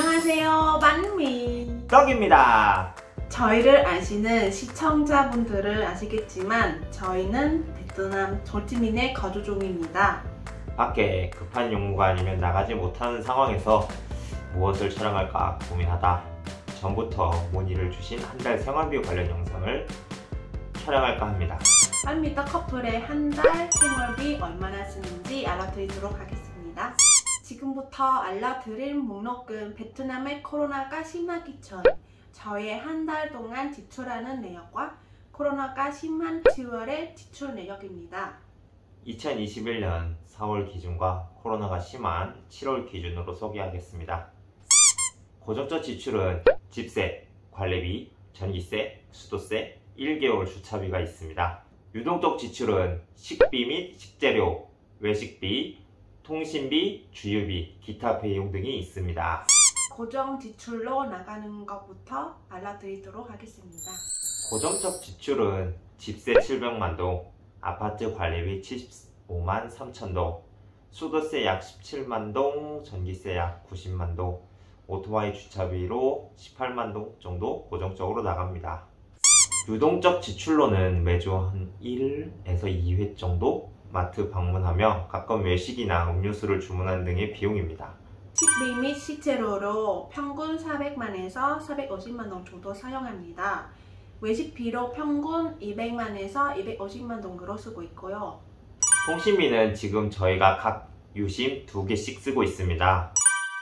안녕하세요, 만미 떡입니다. 저희를 아시는 시청자분들은 아시겠지만 저희는 베트남 호치민의 거주 중입니다. 밖에 급한 용무가 아니면 나가지 못하는 상황에서 무엇을 촬영할까 고민하다 전부터 문의를 주신 한 달 생활비 관련 영상을 촬영할까 합니다. 만미 떡 커플의 한 달 생활비 얼마나 쓰는지 알려드리도록 하겠습니다. 지금부터 알려드릴 목록은 베트남의 코로나가 심하기 전 저의 한 달 동안 지출하는 내역과 코로나가 심한 7월의 지출 내역입니다. 2021년 4월 기준과 코로나가 심한 7월 기준으로 소개하겠습니다. 고정적 지출은 집세, 관리비, 전기세, 수도세, 1개월 주차비가 있습니다. 유동적 지출은 식비 및 식재료, 외식비, 통신비, 주유비, 기타 비용 등이 있습니다. 고정 지출로 나가는 것부터 알려드리도록 하겠습니다. 고정적 지출은 집세 700만 동, 아파트 관리비 75만 3천 동, 수도세 약 17만 동, 전기세 약 90만 동, 오토바이 주차비로 18만 동 정도 고정적으로 나갑니다. 유동적 지출로는 매주 한 1에서 2회 정도 마트 방문하며 가끔 외식이나 음료수를 주문하는 등의 비용입니다. 식비 및 식재료로 평균 400만에서 450만 동 정도 사용합니다. 외식비로 평균 200만에서 250만 동으로 쓰고 있고요. 통신비는 지금 저희가 각 유심 2개씩 쓰고 있습니다.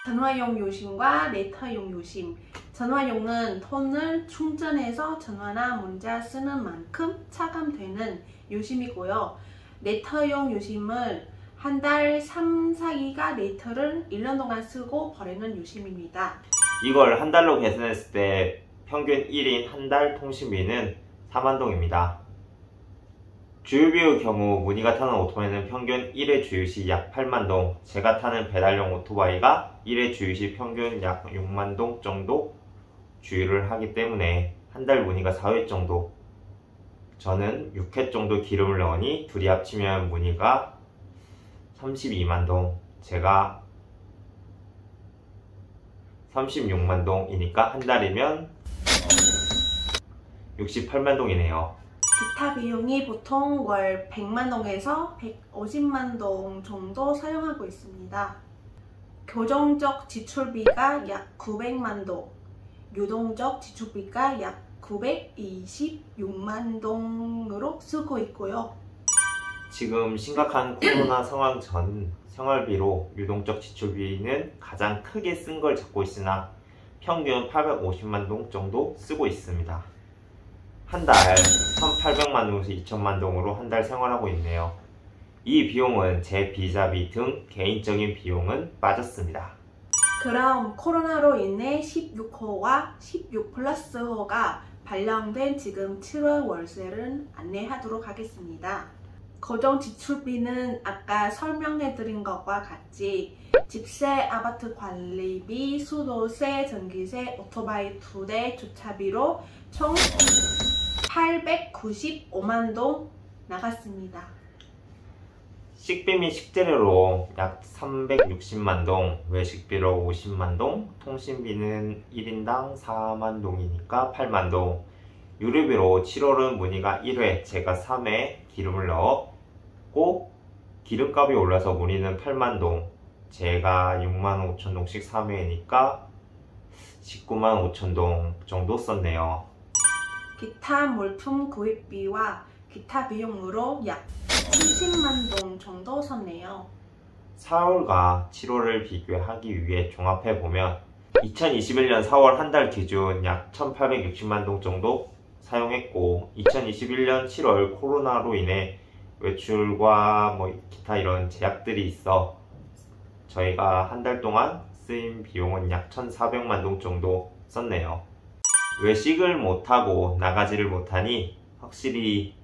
전화용 유심과 데이터용 유심. 전화용은 폰을 충전해서 전화나 문자 쓰는 만큼 차감되는 유심이고요. 데이터용 유심은 한 달 3, 4기가 데이터를 1년 동안 쓰고 버리는 유심입니다. 이걸 한 달로 계산했을 때 평균 1인 한 달 통신비는 4만 동입니다. 주유비의 경우 문의가 타는 오토바이는 평균 1회 주유시 약 8만 동, 제가 타는 배달용 오토바이가 1회 주유시 평균 약 6만 동 정도 주유를 하기 때문에 한 달 문의가 4회 정도, 저는 6회 정도 기름을 넣으니 둘이 합치면 문의가 32만 동, 제가 36만 동이니까 한 달이면 68만 동이네요. 기타 비용이 보통 월 100만 동에서 150만 동 정도 사용하고 있습니다. 고정적 지출비가 약 900만 동, 유동적 지출비가 약 926만 동으로 쓰고 있고요. 지금 심각한 코로나 상황 전 생활비로 유동적 지출비는 가장 크게 쓴 걸 잡고 있으나 평균 850만 동 정도 쓰고 있습니다. 한 달 1,800만 동에서 2,000만 동으로 한 달 생활하고 있네요. 이 비용은 제 비자비 등 개인적인 비용은 빠졌습니다. 그럼 코로나로 인해 16호와 16 플러스호가 발령된 지금 7월 월세를 안내하도록 하겠습니다. 고정 지출비는 아까 설명해드린 것과 같이 집세, 아파트 관리비, 수도세, 전기세, 오토바이 2대 주차비로 총 895만 동 나갔습니다. 식비 및 식재료로 약 360만 동, 외식비로 50만 동, 통신비는 1인당 4만 동이니까 8만 동, 유류비로 7월은 문의가 1회, 제가 3회 기름을 넣었고 기름값이 올라서 문의는 8만 동, 제가 6만 5천 동씩 3회니까 19만 5천 동 정도 썼네요. 기타 물품 구입비와 기타 비용으로 약 70만 동 정도 썼네요. 4월과 7월을 비교하기 위해 종합해보면 2021년 4월 한 달 기준 약 1860만 동 정도 사용했고 2021년 7월 코로나로 인해 외출과 기타 이런 제약들이 있어 저희가 한 달 동안 쓰인 비용은 약 1400만 동 정도 썼네요. 외식을 못하고 나가지를 못하니 확실히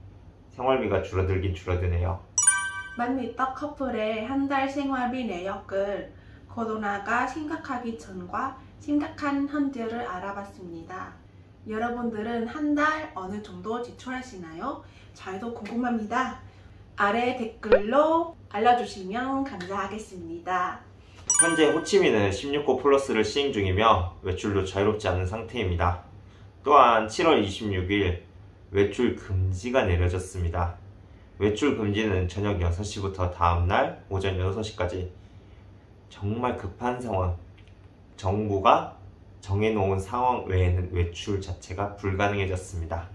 생활비가 줄어들긴 줄어드네요. 만미떡 커플의 한 달 생활비 내역을 코로나가 심각하기 전과 심각한 현재를 알아봤습니다. 여러분들은 한 달 어느 정도 지출하시나요? 저희도 궁금합니다. 아래 댓글로 알려주시면 감사하겠습니다. 현재 호치민은 16호 플러스를 시행 중이며 외출도 자유롭지 않은 상태입니다. 또한 7월 26일 외출 금지가 내려졌습니다. 외출 금지는 저녁 6시부터 다음날 오전 6시까지 정말 급한 상황, 정부가 정해놓은 상황 외에는 외출 자체가 불가능해졌습니다.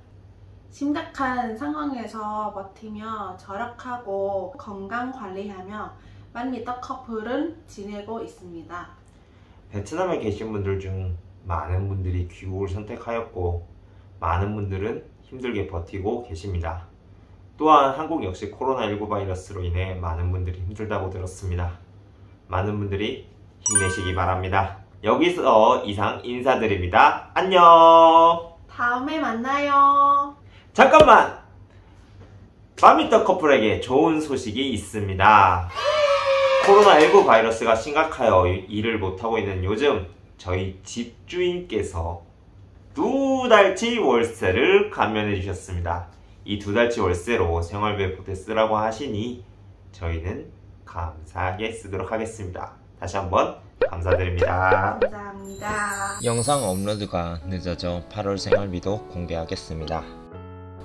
심각한 상황에서 버티며 절약하고 건강 관리하며 1m 커플은 지내고 있습니다. 베트남에 계신 분들 중 많은 분들이 귀국을 선택하였고 많은 분들은 힘들게 버티고 계십니다. 또한 한국 역시 코로나19 바이러스로 인해 많은 분들이 힘들다고 들었습니다. 많은 분들이 힘내시기 바랍니다. 여기서 이상 인사드립니다. 안녕. 다음에 만나요. 잠깐만! 1m 커플에게 좋은 소식이 있습니다. 코로나19 바이러스가 심각하여 일을 못하고 있는 요즘 저희 집주인께서 2달치 월세를 감면해 주셨습니다. 이 2달치 월세로 생활비 보태 쓰라고 하시니 저희는 감사하게 쓰도록 하겠습니다. 다시 한번 감사드립니다. 감사합니다. 영상 업로드가 늦어져 8월 생활비도 공개하겠습니다.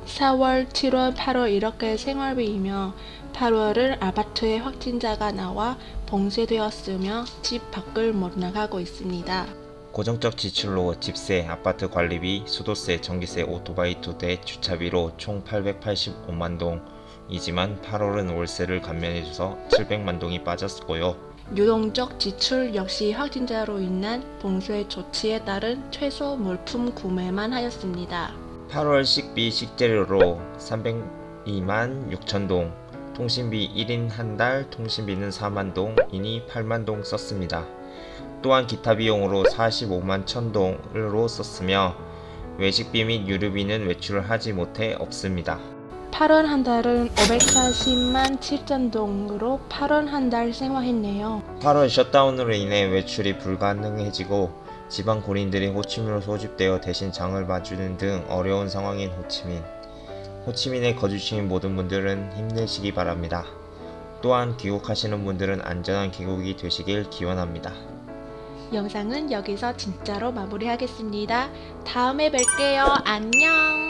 4월, 7월, 8월 이렇게 생활비이며 8월은 아파트에 확진자가 나와 봉쇄되었으며 집 밖을 못 나가고 있습니다. 고정적 지출로 집세, 아파트 관리비, 수도세, 전기세, 오토바이 2대, 주차비로 총 885만 동이지만 8월은 월세를 감면해줘서 700만 동이 빠졌고요. 유동적 지출 역시 확진자로 인한 봉쇄 조치에 따른 최소 물품 구매만 하였습니다. 8월 식비, 식재료로 302만 6천 동, 통신비 1인 한 달 통신비는 4만 동이니 8만 동 썼습니다. 또한 기타 비용으로 45만 1천 동으로 썼으며 외식비 및 유류비는 외출을 하지 못해 없습니다. 8월 한 달은 540만 7천 동으로 8월 한 달 생활했네요. 8월 셧다운으로 인해 외출이 불가능해지고 지방 고린들이 호치민으로 소집되어 대신 장을 봐주는 등 어려운 상황인 호치민에 거주하시는 모든 분들은 힘내시기 바랍니다. 또한 귀국하시는 분들은 안전한 귀국이 되시길 기원합니다. 영상은 여기서 진짜로 마무리하겠습니다. 다음에 뵐게요. 안녕.